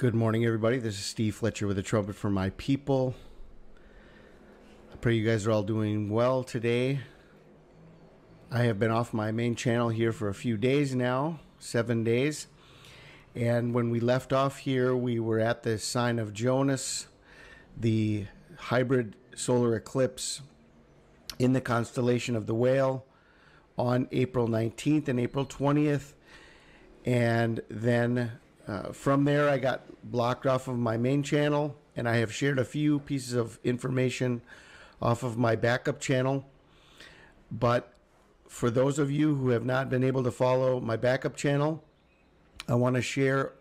Good morning, everybody. This is Steve Fletcher with a trumpet for my people. I pray you guys are all doing well today. I have been off my main channel here for a few days now, 7 days. And when we left off here, we were at the sign of Jonas, the hybrid solar eclipse in the constellation of the Whale on April 19th and April 20th. And then from there, I got blocked off of my main channel, and I have shared a few pieces of information off of my backup channel. But for those of you who have not been able to follow my backup channel, I want to share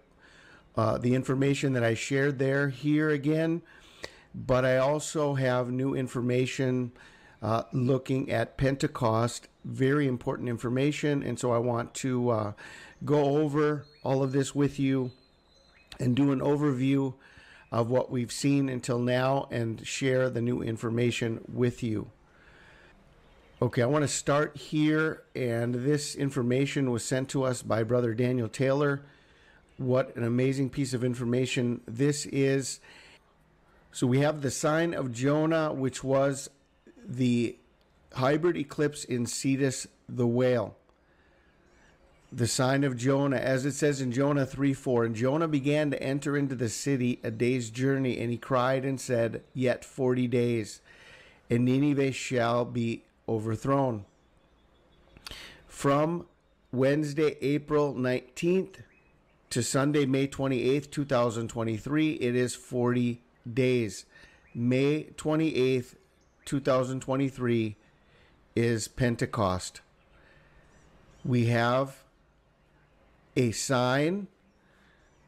the information that I shared there here again. But I also have new information looking at Pentecost, very important information. And so I want to go over all of this with you and do an overview of what we've seen until now and share the new information with you. Okay, I want to start here, and this information was sent to us by Brother Daniel Taylor. What an amazing piece of information this is. So we have the sign of Jonah, which was the hybrid eclipse in Cetus the Whale. The sign of Jonah, as it says in Jonah 3:4, and Jonah began to enter into the city a day's journey, and he cried and said, yet 40 days, and Nineveh shall be overthrown. From Wednesday, April 19th to Sunday, May 28th, 2023, it is 40 days. May 28th, 2023 is Pentecost. We have a sign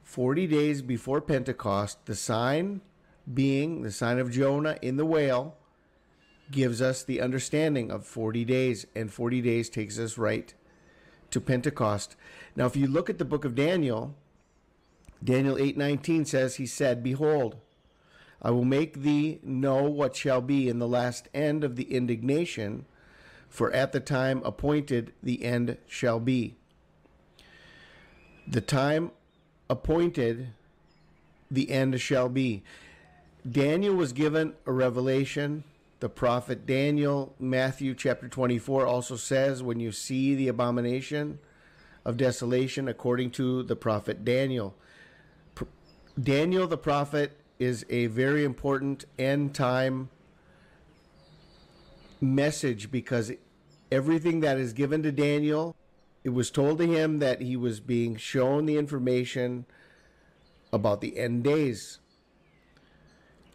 40 days before Pentecost. The sign being the sign of Jonah in the whale gives us the understanding of 40 days, and 40 days takes us right to Pentecost. Now, if you look at the book of Daniel, Daniel 8:19 says, he said, behold, I will make thee know what shall be in the last end of the indignation, for at the time appointed the end shall be. The time appointed the end shall be. Daniel was given a revelation. The prophet Daniel, Matthew chapter 24, also says, when you see the abomination of desolation, according to the prophet Daniel. Daniel the prophet is a very important end time message, because everything that is given to Daniel, it was told to him that he was being shown the information about the end days.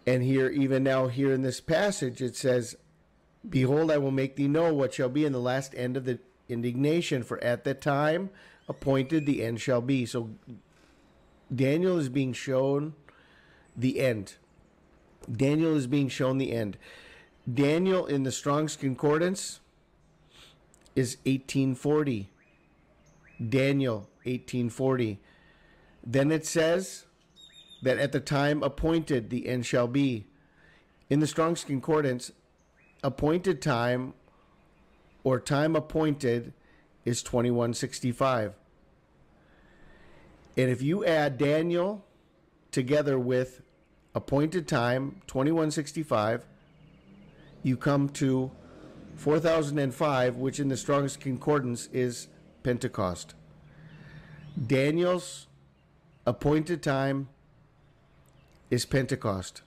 And here, even now here in this passage, it says, behold, I will make thee know what shall be in the last end of the indignation, for at the time appointed the end shall be. So Daniel is being shown the end. Daniel is being shown the end. Daniel in the Strong's Concordance is 1840. Daniel 1840. Then it says that at the time appointed the end shall be. In the Strong's Concordance, appointed time or time appointed is 2165. And if you add Daniel together with appointed time 2165, you come to 4005, which in the Strong's Concordance is Pentecost. Daniel's appointed time is Pentecost.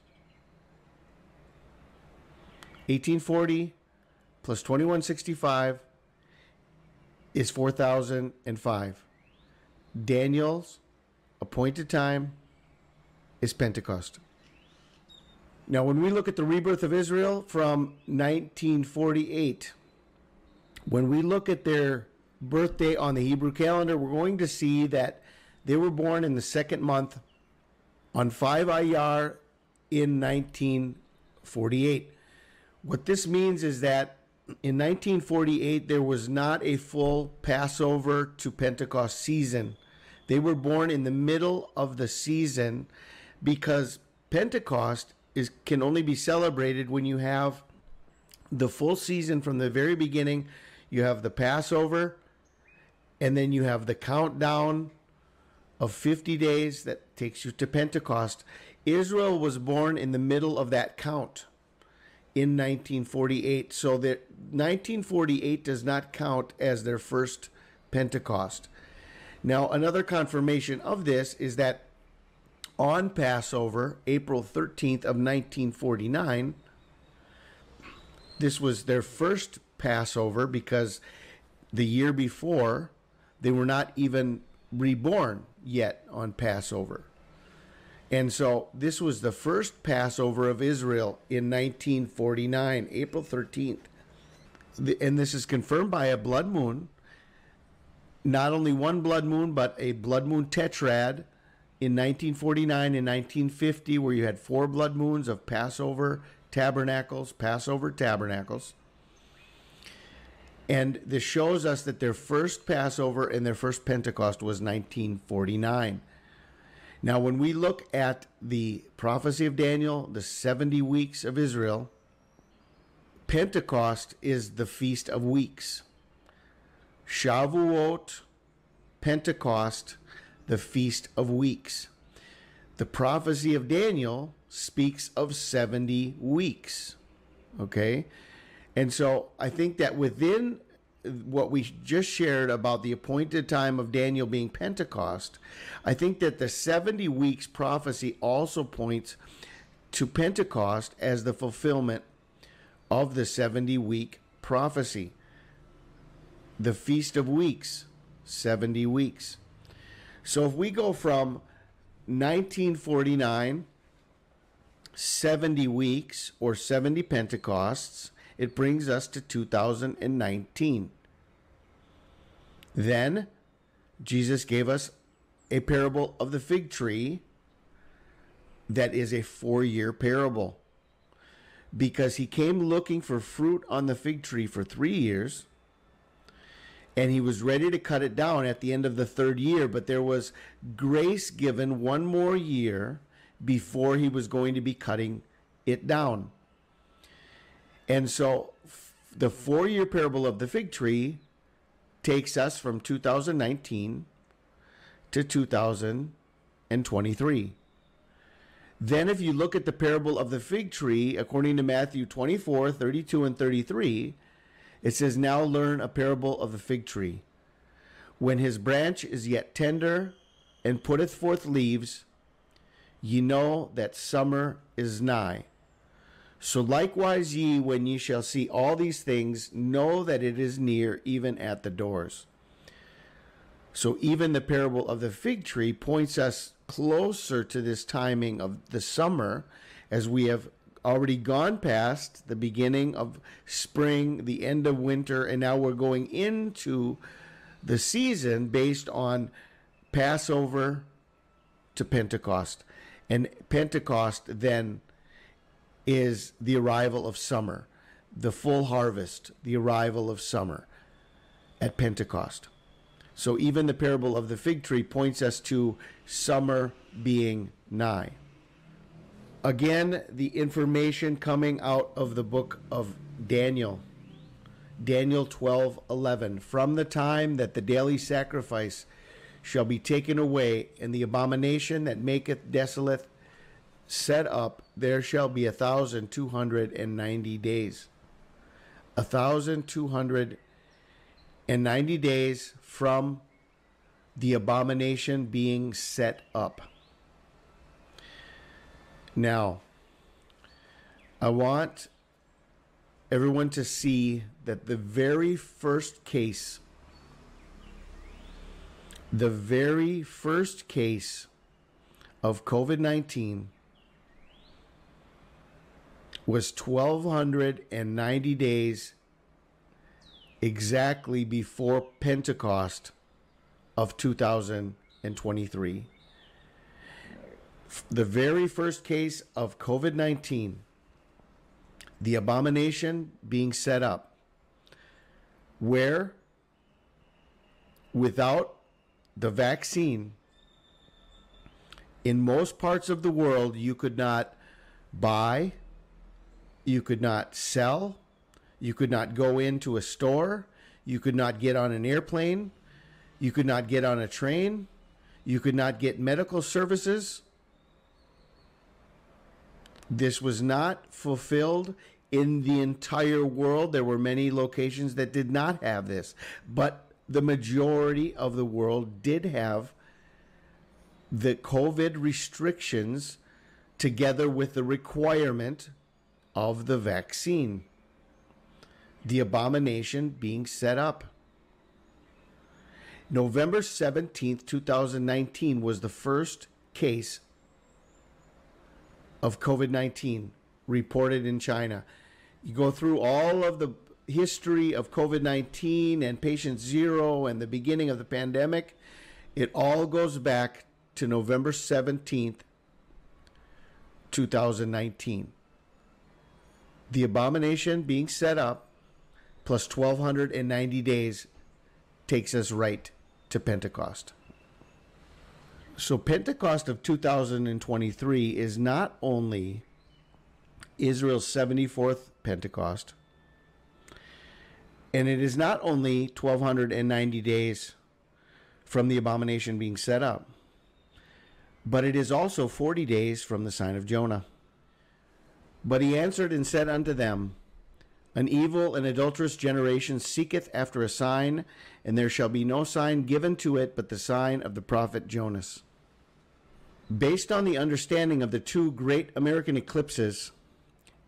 1840 plus 2165 is 4005. Daniel's appointed time is Pentecost. Now, when we look at the rebirth of Israel from 1948, when we look at their birthday on the Hebrew calendar, we're going to see that they were born in the second month on 5 Iyar in 1948. What this means is that in 1948, there was not a full Passover to Pentecost season. They were born in the middle of the season, because Pentecost can only be celebrated when you have the full season from the very beginning. You have the Passover, and then you have the countdown of 50 days that takes you to Pentecost. Israel was born in the middle of that count in 1948. So that 1948 does not count as their first Pentecost. Now, another confirmation of this is that on Passover, April 13th of 1949, this was their first Passover because the year before, they were not even reborn yet on Passover. And so this was the first Passover of Israel in 1949, April 13th. And this is confirmed by a blood moon. Not only one blood moon, but a blood moon tetrad in 1949 and 1950, where you had 4 blood moons of Passover tabernacles, Passover tabernacles. And this shows us that their first Passover and their first Pentecost was 1949. Now, when we look at the prophecy of Daniel, the 70 weeks of Israel, Pentecost is the Feast of Weeks. Shavuot, Pentecost, the Feast of Weeks. The prophecy of Daniel speaks of 70 weeks. Okay? And so I think that within what we just shared about the appointed time of Daniel being Pentecost, I think that the 70 weeks prophecy also points to Pentecost as the fulfillment of the 70-week prophecy. The Feast of Weeks, 70 weeks. So if we go from 1949, 70 weeks or 70 Pentecosts, it brings us to 2019. Then Jesus gave us a parable of the fig tree that is a 4-year parable, because he came looking for fruit on the fig tree for 3 years, and he was ready to cut it down at the end of the 3rd year, but there was grace given 1 more year before he was going to be cutting it down. And so the 4-year parable of the fig tree takes us from 2019 to 2023. Then if you look at the parable of the fig tree, according to Matthew 24, 32, and 33, it says, "Now learn a parable of the fig tree. When his branch is yet tender and putteth forth leaves, ye know that summer is nigh. So likewise ye, when ye shall see all these things, know that it is near, even at the doors." So even the parable of the fig tree points us closer to this timing of the summer, as we have already gone past the beginning of spring, the end of winter, and now we're going into the season based on Passover to Pentecost. And Pentecost then is the arrival of summer, the full harvest, the arrival of summer at Pentecost. So even the parable of the fig tree points us to summer being nigh. Again, the information coming out of the book of Daniel, Daniel 12:11, "From the time that the daily sacrifice shall be taken away, and the abomination that maketh desolate set up, there shall be 1,290 days." 1,290 days from the abomination being set up. Now, I want everyone to see that the very first case of COVID-19 was 1,290 days exactly before Pentecost of 2023. The very first case of COVID-19, the abomination being set up, where without the vaccine, in most parts of the world, you could not buy, you could not sell, you could not go into a store, you could not get on an airplane, you could not get on a train, You could not get medical services. This was not fulfilled in the entire world. There were many locations that did not have this, but the majority of the world did have the COVID restrictions together with the requirement of the vaccine. The abomination being set up. November 17th, 2019 was the first case of COVID-19 reported in China. You go through all of the history of COVID-19 and patient zero and the beginning of the pandemic. It all goes back to November 17th, 2019. The abomination being set up plus 1,290 days takes us right to Pentecost. So Pentecost of 2023 is not only Israel's 74th Pentecost, and it is not only 1,290 days from the abomination being set up, but it is also 40 days from the sign of Jonah. But he answered and said unto them, An evil and adulterous generation seeketh after a sign, and there shall be no sign given to it but the sign of the prophet Jonas. Based on the understanding of the two great American eclipses,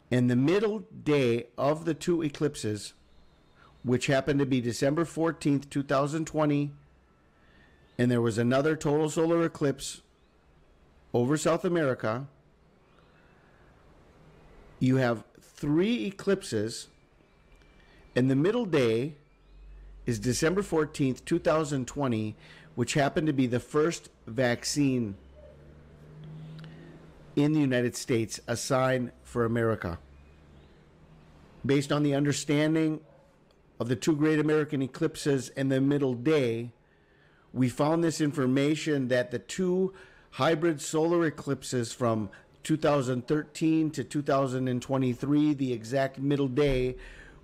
and the middle day of the two eclipses, which happened to be December 14th, 2020, and there was another total solar eclipse over South America, you have 3 eclipses, and the middle day is December 14th, 2020, which happened to be the first vaccine in the United States, a sign for America. Based on the understanding of the two great American eclipses and the middle day, we found this information that the two hybrid solar eclipses from 2013 to 2023, the exact middle day,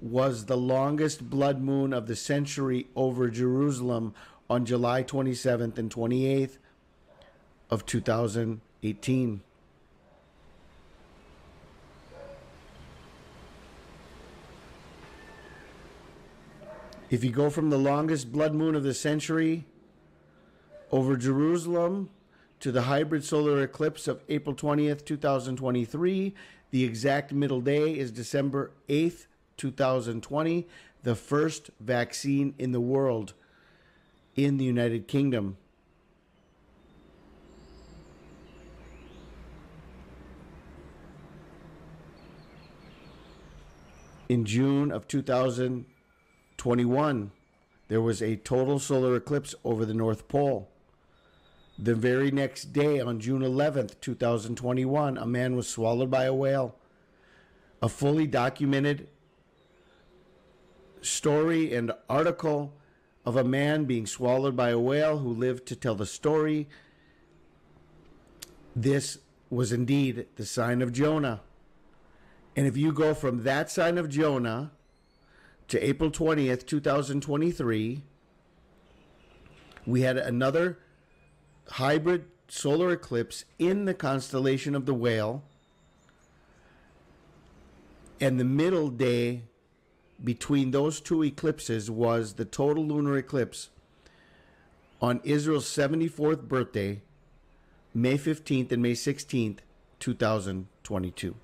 was the longest blood moon of the century over Jerusalem on July 27th and 28th of 2018. If you go from the longest blood moon of the century over Jerusalem to the hybrid solar eclipse of April 20th, 2023, the exact middle day is December 8th, 2020, the first vaccine in the world in the United Kingdom. In June of 2021, there was a total solar eclipse over the North Pole. The very next day, on June 11th, 2021, a man was swallowed by a whale. A fully documented story and article of a man being swallowed by a whale who lived to tell the story. This was indeed the sign of Jonah. And if you go from that sign of Jonah to April 20th, 2023, we had another hybrid solar eclipse in the constellation of the Whale, and the middle day between those two eclipses was the total lunar eclipse on Israel's 74th birthday, May 15th and May 16th, 2022.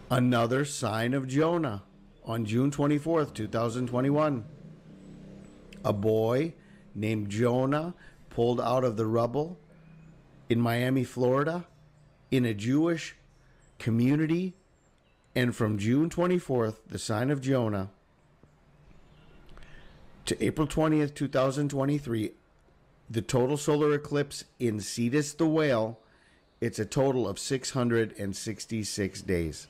Another sign of Jonah on June 24th, 2021. A boy named Jonah pulled out of the rubble in Miami, Florida, in a Jewish community. And from June 24th, the sign of Jonah, to April 20th, 2023, the total solar eclipse in Cetus the Whale, it's a total of 666 days.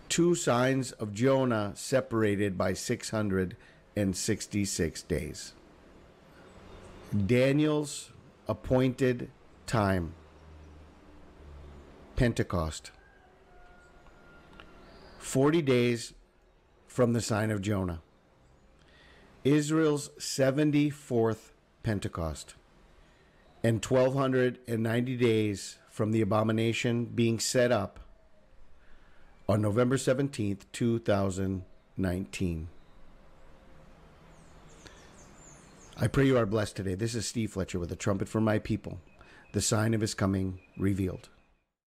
Two signs of Jonah separated by 666 days. Daniel's appointed time. Pentecost. 40 days from the sign of Jonah. Israel's 74th Pentecost. And 1,290 days from the abomination being set up on November 17th, 2019. I pray you are blessed today. This is Steve Fletcher with a trumpet for my people, the sign of his coming revealed.